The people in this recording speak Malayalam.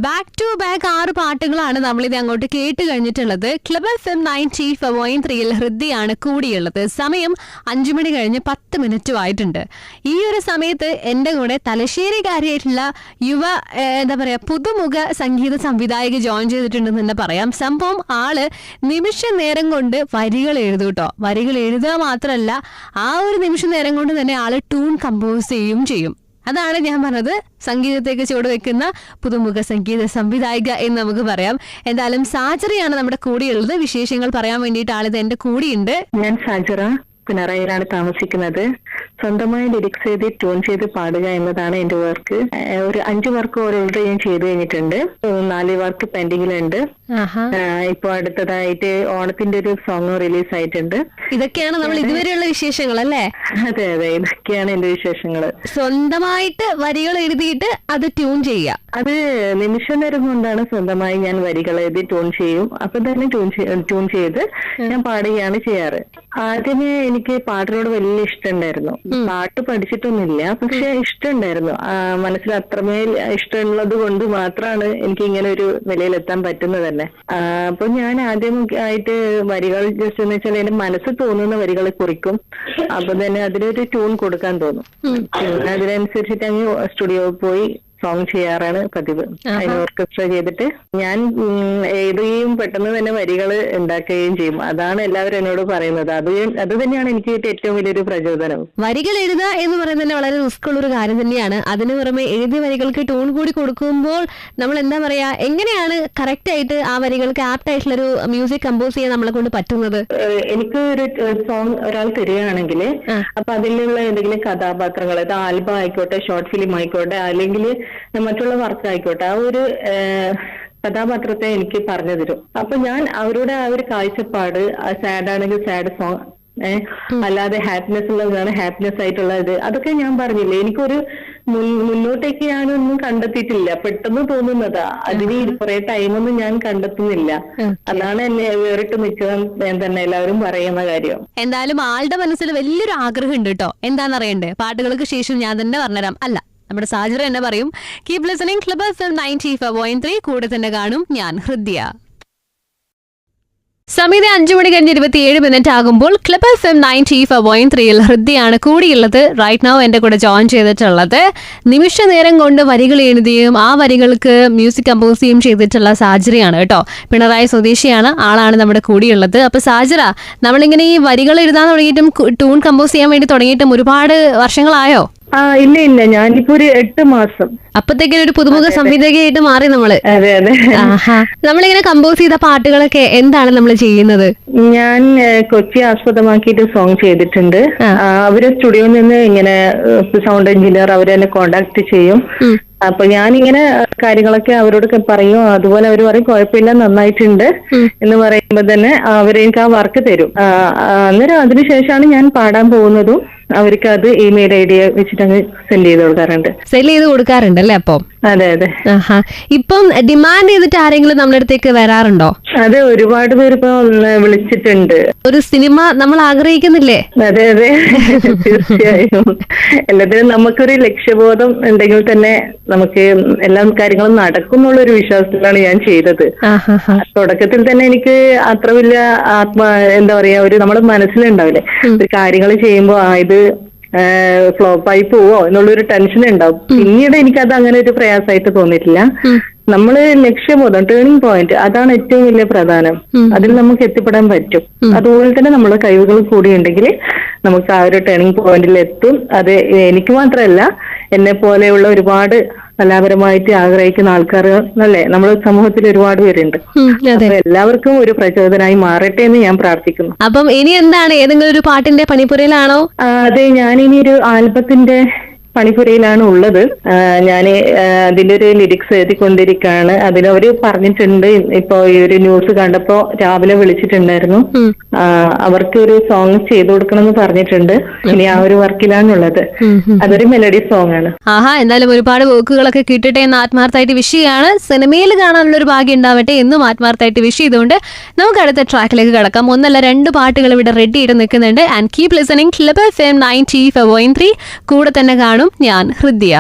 ബാക്ക് ടു ബാക്ക് 6 പാട്ടുകളാണ് നമ്മളിത് അങ്ങോട്ട് കേട്ട് കഴിഞ്ഞിട്ടുള്ളത്. ക്ലബ് FM 90.3 ഹൃദ്യയാണ് കൂടിയുള്ളത്. സമയം 5 മണി കഴിഞ്ഞ് 10 മിനിറ്റും ആയിട്ടുണ്ട്. ഈ ഒരു സമയത്ത് എൻ്റെ കൂടെ തലശ്ശേരിക്കാരിയായിട്ടുള്ള യുവ എന്താ പറയുക പുതുമുഖ സംഗീത സംവിധായക ജോയിൻ ചെയ്തിട്ടുണ്ടെന്ന് തന്നെ പറയാം. സംഭവം ആള് നിമിഷ നേരം കൊണ്ട് വരികൾ എഴുതും കേട്ടോ. വരികൾ എഴുതുക മാത്രമല്ല, ആ ഒരു നിമിഷ നേരം കൊണ്ട് തന്നെ ആള് ട്യൂൺ കമ്പോസ് ചെയ്യും. അതാണ് ഞാൻ പറഞ്ഞത്, സംഗീതത്തേക്ക് ചുവടുവെക്കുന്ന പുതുമുഖ സംഗീത സംവിധായിക എന്ന് നമുക്ക് പറയാം. എന്തായാലും സാജറയാണ് നമ്മുടെ കൂടെയുള്ളത്. വിശേഷങ്ങൾ പറയാൻ വേണ്ടിയിട്ട് ആളിത് എന്റെ കൂടെയുണ്ട്. ഞാൻ സാജറ പിണറായിലാണ് താമസിക്കുന്നത്. സ്വന്തമായി ലിറിക്സ് എഴുതി ട്യൂൺ ചെയ്ത് പാടുക എന്നതാണ് എന്റെ വർക്ക്. ഒരു 5 വർക്ക് ഓരോരുത്തർ ഞാൻ ചെയ്തു കഴിഞ്ഞിട്ടുണ്ട്. 4 വർക്ക് പെൻഡിങ്ങിലുണ്ട്. ഇപ്പൊ അടുത്തതായിട്ട് ഓണത്തിന്റെ ഒരു സോങ് റിലീസ് ആയിട്ടുണ്ട്. ഇതൊക്കെയാണ് നമ്മൾ ഇതുവരെയുള്ള വിശേഷങ്ങൾ അല്ലേ? അതെ, ഇതൊക്കെയാണ് എന്റെ വിശേഷങ്ങള്. സ്വന്തമായിട്ട് വരികൾ എഴുതിയിട്ട് അത് ട്യൂൺ ചെയ്യുക, അത് നിമിഷ നേരം കൊണ്ടാണ് സ്വന്തമായി ഞാൻ വരികൾ എഴുതി ട്യൂൺ ചെയ്യും. അപ്പൊ തന്നെ ട്യൂൺ ചെയ്ത് ഞാൻ പാടുകയാണ് ചെയ്യാറ്. ആദ്യമേ എനിക്ക് പാട്ടിനോട് വലിയ ഇഷ്ടമുണ്ടായിരുന്നു. പാട്ട് പഠിച്ചിട്ടൊന്നുമില്ല, പക്ഷെ ഇഷ്ടമുണ്ടായിരുന്നു. മനസ്സിൽ അത്രമേൽ ഇഷ്ടമുള്ളത് കൊണ്ട് മാത്രമാണ് എനിക്ക് ഇങ്ങനെ ഒരു നിലയിലെത്താൻ പറ്റുന്നത് തന്നെ. അപ്പൊ ഞാൻ ആദ്യമായിട്ട് വരികൾ ജസ്റ്റ് എന്ന് വെച്ചാൽ എന്റെ മനസ്സിൽ തോന്നുന്ന വരികളെ കുറിക്കും. അപ്പൊ തന്നെ അതിനൊരു ട്യൂൺ കൊടുക്കാൻ തോന്നും. അതിനനുസരിച്ചിട്ട് അങ്ങ് സ്റ്റുഡിയോയിൽ പോയി സോങ് ചെയ്യാറാണ് പതിവ്. അതിന് ഓർക്കസ്ട്ര ചെയ്തിട്ട് ഞാൻ എഴുതുകയും പെട്ടെന്ന് തന്നെ വരികൾ ഉണ്ടാക്കുകയും ചെയ്യും. അതാണ് എല്ലാവരും എന്നോട് പറയുന്നത്. അത് തന്നെയാണ് എനിക്ക് ഏറ്റവും വലിയൊരു പ്രചോദനം. വരികൾ എഴുതുക എന്ന് പറയുന്നത് വളരെ റിസ്ക് ഉള്ള ഒരു കാര്യം തന്നെയാണ്. അതിന് പുറമെ എഴുതിയ വരികൾക്ക് ടൂൺ കൂടി കൊടുക്കുമ്പോൾ നമ്മൾ എന്താ പറയാ, എങ്ങനെയാണ് കറക്റ്റ് ആയിട്ട് ആ വരികൾക്ക് ആപ്റ്റ് ആയിട്ടുള്ള ഒരു മ്യൂസിക് കമ്പോസ് ചെയ്യാൻ നമ്മളെ കൊണ്ട് പറ്റുന്നത്? എനിക്ക് ഒരു സോങ് ഒരാൾ തരികയാണെങ്കിൽ അപ്പൊ അതിലുള്ള എന്തെങ്കിലും കഥാപാത്രങ്ങൾ, അത് ആൽബം ആയിക്കോട്ടെ, ഷോർട്ട് ഫിലിം ആയിക്കോട്ടെ, അല്ലെങ്കിൽ മറ്റുള്ള വർക്ക് ആയിക്കോട്ടെ, ആ ഒരു കഥാപാത്രത്തെ എനിക്ക് പറഞ്ഞു തരും. അപ്പൊ ഞാൻ അവരുടെ ആ ഒരു കാഴ്ചപ്പാട്, സാഡ് ആണെങ്കിൽ സാഡ് സോങ്, അല്ലാതെ ഹാപ്പിനെസ് ഉള്ളതാണ് ഹാപ്പിനെസ് ആയിട്ടുള്ളത്, അതൊക്കെ ഞാൻ പറഞ്ഞില്ലേ. എനിക്കൊരു മുന്നോട്ടേക്ക് ഞാനൊന്നും കണ്ടെത്തിയിട്ടില്ല. പെട്ടെന്ന് തോന്നുന്നതാ. അതിന് കുറെ ടൈമൊന്നും ഞാൻ കണ്ടെത്തുന്നില്ല. അതാണ് എന്നെ വേറിട്ട് നിൽക്കാൻ ഞാൻ തന്നെ എല്ലാവരും പറയുന്ന കാര്യം. എന്തായാലും ആളുടെ മനസ്സിൽ വലിയൊരു ആഗ്രഹം ഉണ്ട് കേട്ടോ. എന്താണെന്നറിയണ്ടേ? പാട്ടുകൾക്ക് ശേഷം ഞാൻ തന്നെ പറഞ്ഞുതരാം. അല്ല, നമ്മുടെ സാജറ എന്നെ പറയും. Keep listening club FM 90.3. കൂടെ തന്നെ കാണും ഞാൻ ഹൃദ്യ. സമയം 5 മണി കഴിഞ്ഞ് 27 മിനിറ്റ് ആകുമ്പോൾ ക്ലബ് FM 90.3 ഹൃദ്യയാണ് കൂടിയുള്ളത്. റൈറ്റ് നൗ എന്റെ കൂടെ ജോയിൻ ചെയ്തിട്ടുള്ളത് നിമിഷ നേരം കൊണ്ട് വരികൾ എഴുതുകയും ആ വരികൾക്ക് മ്യൂസിക് കമ്പോസ് ചെയ്യുകയും ചെയ്തിട്ടുള്ള സാജറയാണ് കേട്ടോ. പിണറായി സ്വദേശിയാണ്, ആളാണ് നമ്മുടെ കൂടിയുള്ളത്. അപ്പൊ സാജറ, നമ്മളിങ്ങനെ ഈ വരികൾ എഴുതാൻ തുടങ്ങിയിട്ടും ട്യൂൺ കമ്പോസ് ചെയ്യാൻ വേണ്ടി തുടങ്ങിയിട്ടും ഒരുപാട് വർഷങ്ങളായോ? ഇല്ല, ഞാനിപ്പോ ഒരു 8 മാസം. അപ്പത്തേക്കും ഒരു പുതുമുഖ സംവിധായകയായിട്ട് മാറി നമ്മള്. അതെ. നമ്മളിങ്ങനെ കമ്പോസ് ചെയ്ത പാട്ടുകളൊക്കെ എന്താണ് നമ്മൾ ചെയ്യുന്നത്? ഞാൻ കൊച്ചി ആസ്പദമാക്കിയിട്ട് സോങ് ചെയ്തിട്ടുണ്ട്. അവര് സ്റ്റുഡിയോയിൽ നിന്ന് ഇങ്ങനെ സൗണ്ട് എഞ്ചിനീയർ അവരെന്നെ കോണ്ടാക്ട് ചെയ്യും. അപ്പൊ ഞാനിങ്ങനെ കാര്യങ്ങളൊക്കെ അവരോടൊക്കെ പറയും. അതുപോലെ അവർ പറയും കുഴപ്പമില്ല, നന്നായിട്ടുണ്ട് എന്ന് പറയുമ്പോ തന്നെ അവരെനിക്ക് ആ വർക്ക് തരും. അന്നേരം അതിനുശേഷമാണ് ഞാൻ പാടാൻ പോകുന്നതും അവർക്ക് അത് ഇമെയിൽ ID വെച്ചിട്ട് അങ്ങ് സെൻഡ് ചെയ്ത് കൊടുക്കാറുണ്ടല്ലേ? അപ്പൊ അതെ. ഇപ്പം ഡിമാൻഡ് ചെയ്തിട്ട് ആരെങ്കിലും നമ്മുടെ അടുത്തേക്ക് വരാറുണ്ടോ? അതെ, ഒരുപാട് പേര് ഇപ്പൊ വിളിച്ചിട്ടുണ്ട്. ഒരു സിനിമ നമ്മൾ ആഗ്രഹിക്കുന്നില്ലേ? അതെ, തീർച്ചയായും. എല്ലാത്തിനും നമുക്കൊരു ലക്ഷ്യബോധം ഉണ്ടെങ്കിൽ തന്നെ നമുക്ക് എല്ലാ കാര്യങ്ങളും നടക്കുന്നുള്ള ഒരു വിശ്വാസത്തിലാണ് ഞാൻ ചെയ്തത്. തുടക്കത്തിൽ തന്നെ എനിക്ക് അത്ര വലിയ എന്താ പറയാ, ഒരു നമ്മുടെ മനസ്സിലുണ്ടാവില്ലേ ഒരു കാര്യങ്ങൾ ചെയ്യുമ്പോ ഇത് ഫ്ലോപ്പായി പോവോ എന്നുള്ളൊരു ടെൻഷൻ ഉണ്ടാവും. പിന്നീട് എനിക്കത് അങ്ങനെ ഒരു പ്രയാസമായിട്ട് തോന്നിയിട്ടില്ല. നമ്മള് ലക്ഷ്യബോധം, ടേണിംഗ് പോയിന്റ്, അതാണ് ഏറ്റവും വലിയ പ്രധാനം. അതിൽ നമുക്ക് എത്തിപ്പെടാൻ പറ്റും. അതുപോലെ തന്നെ നമ്മളെ കഴിവുകൾ കൂടിയുണ്ടെങ്കിൽ നമുക്ക് ആ ഒരു ടേണിംഗ് പോയിന്റിൽ എത്തും. അത് എനിക്ക് മാത്രമല്ല, എന്നെ പോലെയുള്ള ഒരുപാട് കലാപരമായിട്ട് ആഗ്രഹിക്കുന്ന ആൾക്കാർ അല്ലേ നമ്മുടെ സമൂഹത്തിൽ ഒരുപാട് പേരുണ്ട്. എല്ലാവർക്കും ഒരു പ്രചോദനമായി മാറട്ടെ എന്ന് ഞാൻ പ്രാർത്ഥിക്കുന്നു. അപ്പം ഇനി എന്താണ്, ഏതെങ്കിലും ഒരു പാട്ടിന്റെ പണിപ്പുരയിലാണോ? അതെ, ഞാൻ ഇനി ഒരു ആൽബത്തിന്റെ പണിപ്പുരയിലാണ് ഉള്ളത്. ഞാൻ അതിന്റെ ഒരു ലിറിക്സ് എഴുതിക്കൊണ്ടിരിക്കുകയാണ്. അതിനവര് പറഞ്ഞിട്ടുണ്ട്. ഇപ്പൊ ഈ ഒരു ന്യൂസ് കണ്ടപ്പോ രാവിലെ വിളിച്ചിട്ടുണ്ടായിരുന്നു. അവർക്ക് ഒരു സോങ് ചെയ്തു കൊടുക്കണം എന്ന് പറഞ്ഞിട്ടുണ്ട്. ഇനി ആ ഒരു വർക്കിലാണുള്ളത്. അതൊരു മെലഡി സോങ് ആണ്. എന്തായാലും ഒരുപാട് വർക്കുകളൊക്കെ കിട്ടട്ടെ എന്ന് ആത്മാർത്ഥമായിട്ട് വിഷ് ചെയ്യാണ്. സിനിമയിൽ കാണാനുള്ള ഒരു ഭാഗ്യം ഉണ്ടാവട്ടെ എന്നും ആത്മാർത്ഥമായിട്ട് വിഷ് ചെയ്തുകൊണ്ട് നമുക്ക് അടുത്ത ട്രാക്കിലേക്ക് കടക്കാം. 1 അല്ല 2 പാട്ടുകൾ ഇവിടെ റെഡി ആയിട്ട് നിൽക്കുന്നുണ്ട്. And keep listening club FM 90.3. കൂടെ തന്നെ കാണും ഞാൻ ഹൃദ്യ.